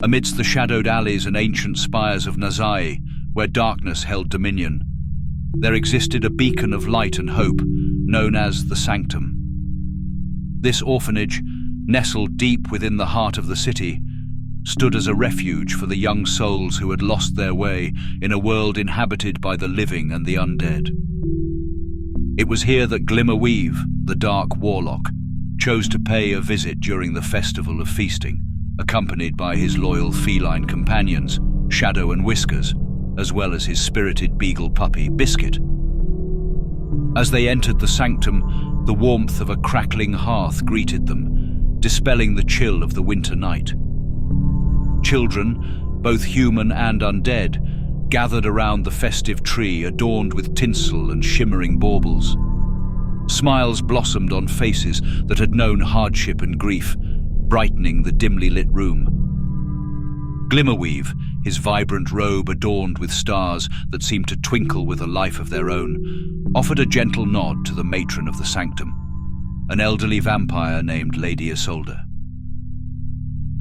amidst the shadowed alleys and ancient spires of Na-Zaii, where darkness held dominion, there existed a beacon of light and hope known as the Sanctum. This orphanage, nestled deep within the heart of the city, stood as a refuge for the young souls who had lost their way in a world inhabited by the living and the undead. It was here that Glimmerweave, the dark warlock, chose to pay a visit during the Festival of Feasting, accompanied by his loyal feline companions, Shadow and Whiskers, as well as his spirited beagle puppy, Biscuit. As they entered the Sanctum, the warmth of a crackling hearth greeted them, dispelling the chill of the winter night. Children, both human and undead, gathered around the festive tree adorned with tinsel and shimmering baubles. Smiles blossomed on faces that had known hardship and grief, brightening the dimly lit room. Glimmerweave, his vibrant robe adorned with stars that seemed to twinkle with a life of their own, offered a gentle nod to the matron of the Sanctum, an elderly vampire named Lady Isolde.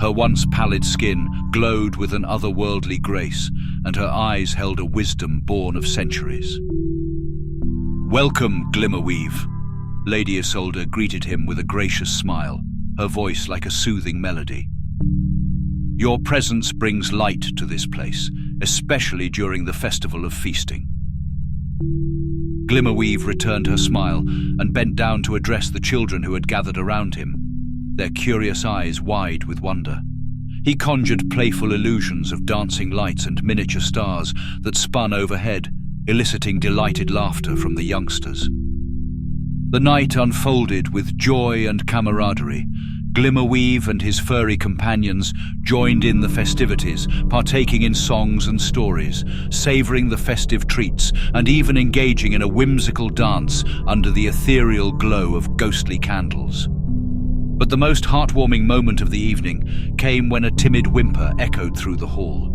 Her once pallid skin glowed with an otherworldly grace, and her eyes held a wisdom born of centuries. "Welcome, Glimmerweave," Lady Isolde greeted him with a gracious smile, her voice like a soothing melody. "Your presence brings light to this place, especially during the Festival of Feasting." Glimmerweave returned her smile and bent down to address the children who had gathered around him, their curious eyes wide with wonder. He conjured playful illusions of dancing lights and miniature stars that spun overhead, eliciting delighted laughter from the youngsters. The night unfolded with joy and camaraderie. Glimmerweave and his furry companions joined in the festivities, partaking in songs and stories, savouring the festive treats, and even engaging in a whimsical dance under the ethereal glow of ghostly candles. But the most heartwarming moment of the evening came when a timid whimper echoed through the hall.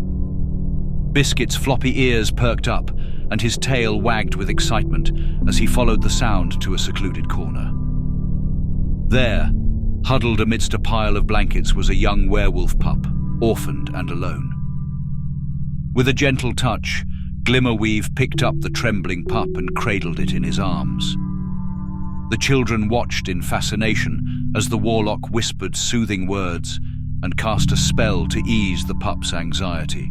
Biscuit's floppy ears perked up, and his tail wagged with excitement as he followed the sound to a secluded corner. There, huddled amidst a pile of blankets, was a young werewolf pup, orphaned and alone. With a gentle touch, Glimmerweave picked up the trembling pup and cradled it in his arms. The children watched in fascination as the warlock whispered soothing words and cast a spell to ease the pup's anxiety.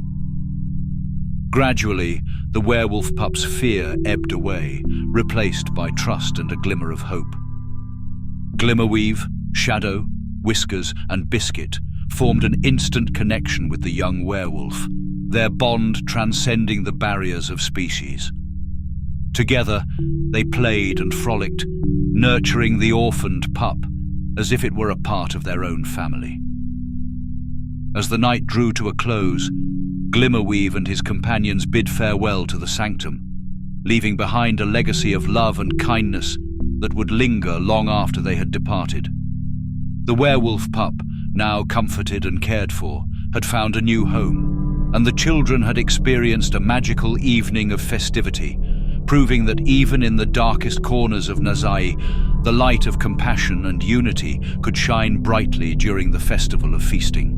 Gradually, the werewolf pup's fear ebbed away, replaced by trust and a glimmer of hope. Glimmerweave, Shadow, Whiskers, and Biscuit formed an instant connection with the young werewolf, their bond transcending the barriers of species. Together, they played and frolicked, nurturing the orphaned pup as if it were a part of their own family. As the night drew to a close, Glimmerweave and his companions bid farewell to the Sanctum, leaving behind a legacy of love and kindness that would linger long after they had departed. The werewolf pup, now comforted and cared for, had found a new home, and the children had experienced a magical evening of festivity, proving that even in the darkest corners of Na-Zaii, the light of compassion and unity could shine brightly during the Festival of Feasting.